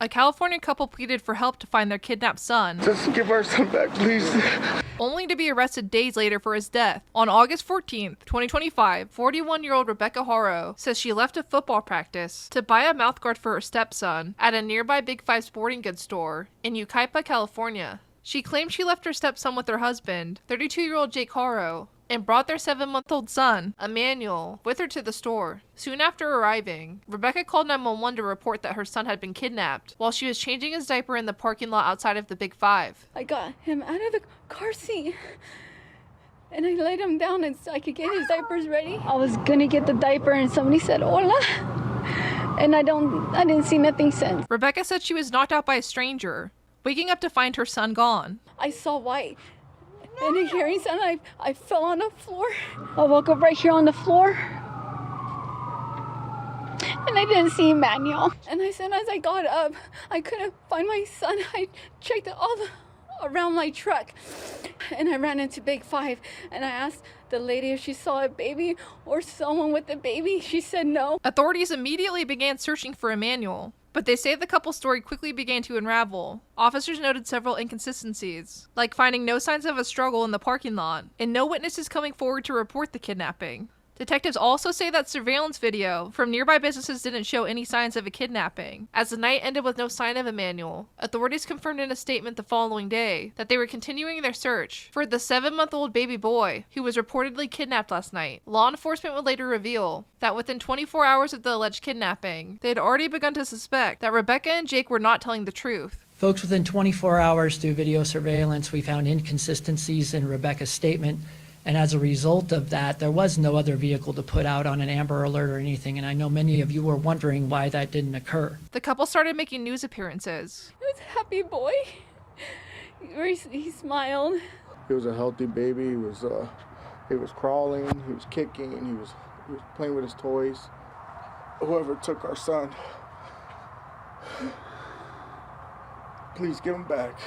a California couple pleaded for help to find their kidnapped son. Just give our son back, please. Only to be arrested days later for his death. On August 14th, 2025, 41-year-old Rebecca Haro says she left a football practice to buy a mouthguard for her stepson at a nearby Big Five sporting goods store in Yucaipa, California. She claimed she left her stepson with her husband, 32-year-old Jake Haro, and brought their 7-month-old son, Emmanuel, with her to the store. Soon after arriving, Rebecca called 911 to report that her son had been kidnapped while she was changing his diaper in the parking lot outside of the Big Five. I got him out of the car seat and I laid him down and so I could get his diapers ready. I was gonna get the diaper and somebody said, "Hola." And I didn't see nothing since. Rebecca said she was knocked out by a stranger, waking up to find her son gone. I saw white. And hearing sound, I fell on the floor. I woke up right here on the floor. And I didn't see Emmanuel. And as soon as I got up, I couldn't find my son. I checked around my truck. And I ran into Big Five. And I asked the lady if she saw a baby or someone with a baby. She said no. Authorities immediately began searching for Emmanuel, but they say the couple's story quickly began to unravel. Officers noted several inconsistencies, like finding no signs of a struggle in the parking lot, and no witnesses coming forward to report the kidnapping. Detectives also say that surveillance video from nearby businesses didn't show any signs of a kidnapping. As the night ended with no sign of Emmanuel, authorities confirmed in a statement the following day that they were continuing their search for the 7-month-old baby boy who was reportedly kidnapped last night. Law enforcement would later reveal that within 24 hours of the alleged kidnapping, they had already begun to suspect that Rebecca and Jake were not telling the truth. Folks, within 24 hours through video surveillance, we found inconsistencies in Rebecca's statement. And as a result of that, there was no other vehicle to put out on an Amber Alert or anything. And I know many of you were wondering why that didn't occur. The couple started making news appearances. He was a happy boy. He smiled. He was a healthy baby. He was crawling. He was kicking. He was playing with his toys. Whoever took our son, please give him back.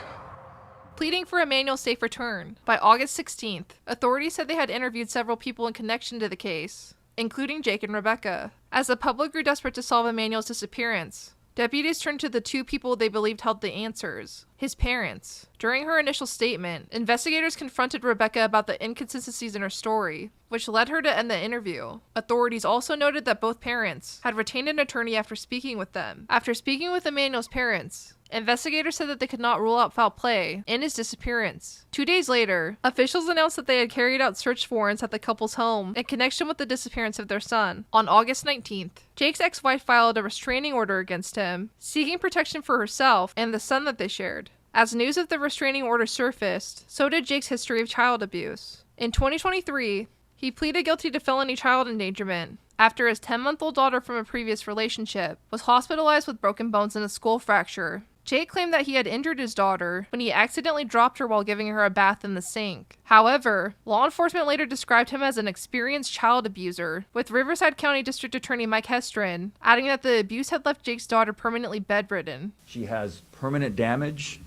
Pleading for Emmanuel's safe return. By August 16th, authorities said they had interviewed several people in connection to the case, including Jake and Rebecca. As the public grew desperate to solve Emmanuel's disappearance, deputies turned to the two people they believed held the answers: his parents. During her initial statement, investigators confronted Rebecca about the inconsistencies in her story, which led her to end the interview. Authorities also noted that both parents had retained an attorney after speaking with them. After speaking with Emmanuel's parents, investigators said that they could not rule out foul play in his disappearance. 2 days later, officials announced that they had carried out search warrants at the couple's home in connection with the disappearance of their son. On August 19th, Jake's ex-wife filed a restraining order against him, seeking protection for herself and the son that they shared. As news of the restraining order surfaced, so did Jake's history of child abuse. In 2023, he pleaded guilty to felony child endangerment after his 10-month-old daughter from a previous relationship was hospitalized with broken bones and a skull fracture. Jake claimed that he had injured his daughter when he accidentally dropped her while giving her a bath in the sink. However, law enforcement later described him as an experienced child abuser, with Riverside County District Attorney Mike Hestrin adding that the abuse had left Jake's daughter permanently bedridden. She has permanent damage,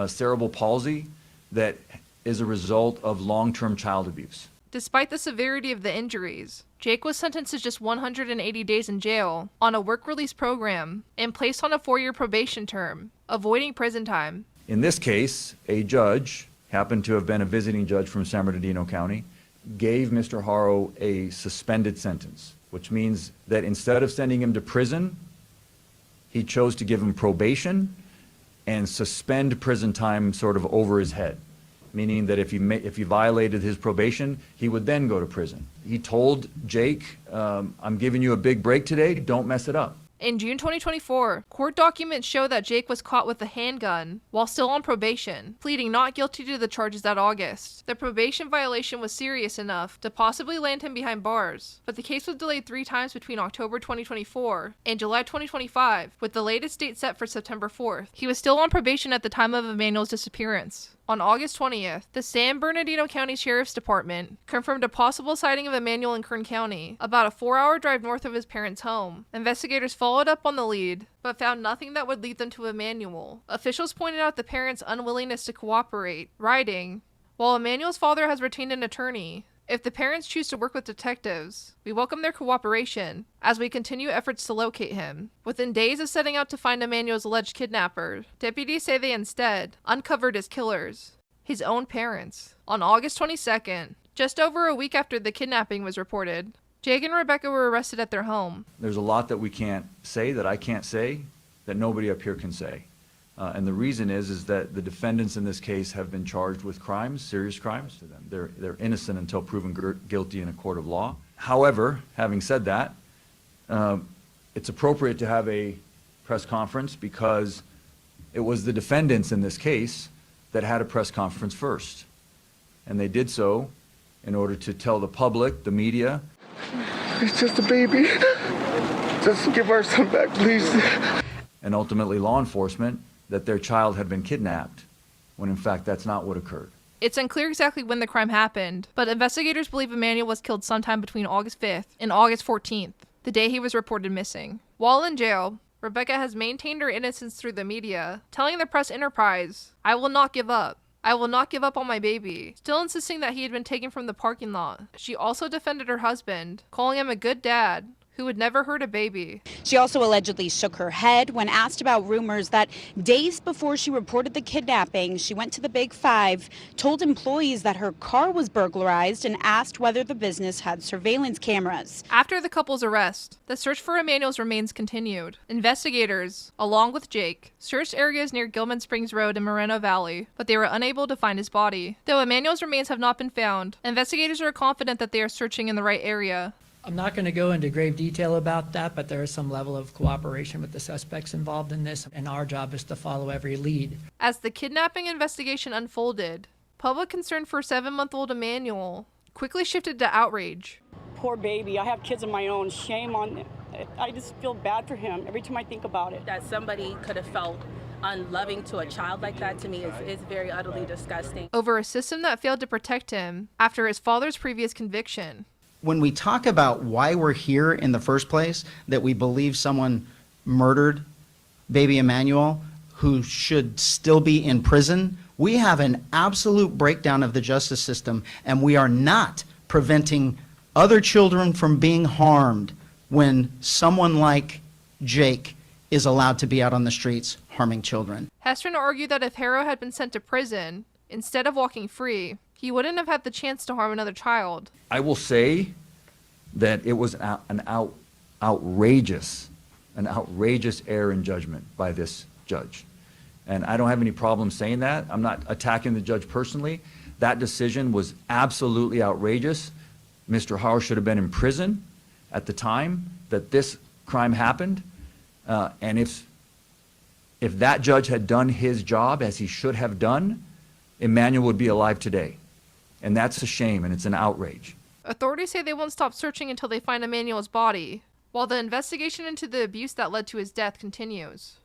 cerebral palsy, that is a result of long-term child abuse. Despite the severity of the injuries, Jake was sentenced to just 180 days in jail on a work release program and placed on a 4-year probation term, avoiding prison time. In this case, a judge, happened to have been a visiting judge from San Bernardino County, gave Mr. Haro a suspended sentence, which means that instead of sending him to prison, he chose to give him probation and suspend prison time sort of over his head, meaning that if he violated his probation, he would then go to prison. He told Jake, I'm giving you a big break today, don't mess it up. In June 2024, court documents show that Jake was caught with a handgun while still on probation, pleading not guilty to the charges that August. The probation violation was serious enough to possibly land him behind bars, but the case was delayed 3 times between October 2024 and July 2025, with the latest date set for September 4th. He was still on probation at the time of Emmanuel's disappearance. On August 20th, the San Bernardino County Sheriff's Department confirmed a possible sighting of Emmanuel in Kern County, about a 4-hour drive north of his parents' home. Investigators followed up on the lead, but found nothing that would lead them to Emmanuel. Officials pointed out the parents' unwillingness to cooperate, writing, "While Emmanuel's father has retained an attorney, If the parents choose to work with detectives, we welcome their cooperation as we continue efforts to locate him. Within days of setting out to find Emmanuel's alleged kidnapper, deputies say they instead uncovered his killers, his own parents. On August 22nd, just over a week after the kidnapping was reported, Jake and Rebecca were arrested at their home. There's a lot that we can't say, that I can't say, that nobody up here can say. And the reason is that the defendants in this case have been charged with crimes, serious crimes to them. They're innocent until proven guilty in a court of law. However, having said that, it's appropriate to have a press conference because it was the defendants in this case that had a press conference first. And they did so in order to tell the public, the media. It's just a baby. Just give our son back, please. And ultimately law enforcement, that their child had been kidnapped, when in fact that's not what occurred. It's unclear exactly when the crime happened, but investigators believe Emmanuel was killed sometime between August 5th and August 14th, the day he was reported missing. While in jail, Rebecca has maintained her innocence through the media, telling the press enterprise, "I will not give up. I will not give up on my baby," still insisting that he had been taken from the parking lot. She also defended her husband, calling him a good dad who would never hurt a baby. She also allegedly shook her head when asked about rumors that days before she reported the kidnapping, she went to the Big Five, told employees that her car was burglarized, and asked whether the business had surveillance cameras. After the couple's arrest, the search for Emmanuel's remains continued. Investigators, along with Jake, searched areas near Gilman Springs Road and Moreno Valley, but they were unable to find his body. Though Emmanuel's remains have not been found, investigators are confident that they are searching in the right area. I'm not going to go into grave detail about that, but there is some level of cooperation with the suspects involved in this, and our job is to follow every lead. As the kidnapping investigation unfolded, public concern for 7-month-old Emmanuel quickly shifted to outrage. Poor baby. I have kids of my own. Shame on him. I just feel bad for him every time I think about it. That somebody could have felt unloving to a child like that, to me, is very utterly disgusting. Over a system that failed to protect him after his father's previous conviction. When we talk about why we're here in the first place, that we believe someone murdered baby Emmanuel, who should still be in prison, we have an absolute breakdown of the justice system, and we are not preventing other children from being harmed when someone like Jake is allowed to be out on the streets harming children. Hestron argued that if Haro had been sent to prison, instead of walking free, he wouldn't have had the chance to harm another child. I will say that it was an outrageous error in judgment by this judge. And I don't have any problem saying that. I'm not attacking the judge personally. That decision was absolutely outrageous. Mr. Haro should have been in prison at the time that this crime happened. And if that judge had done his job as he should have done, Emmanuel would be alive today. And that's a shame, and it's an outrage. Authorities say they won't stop searching until they find Emmanuel's body, while the investigation into the abuse that led to his death continues.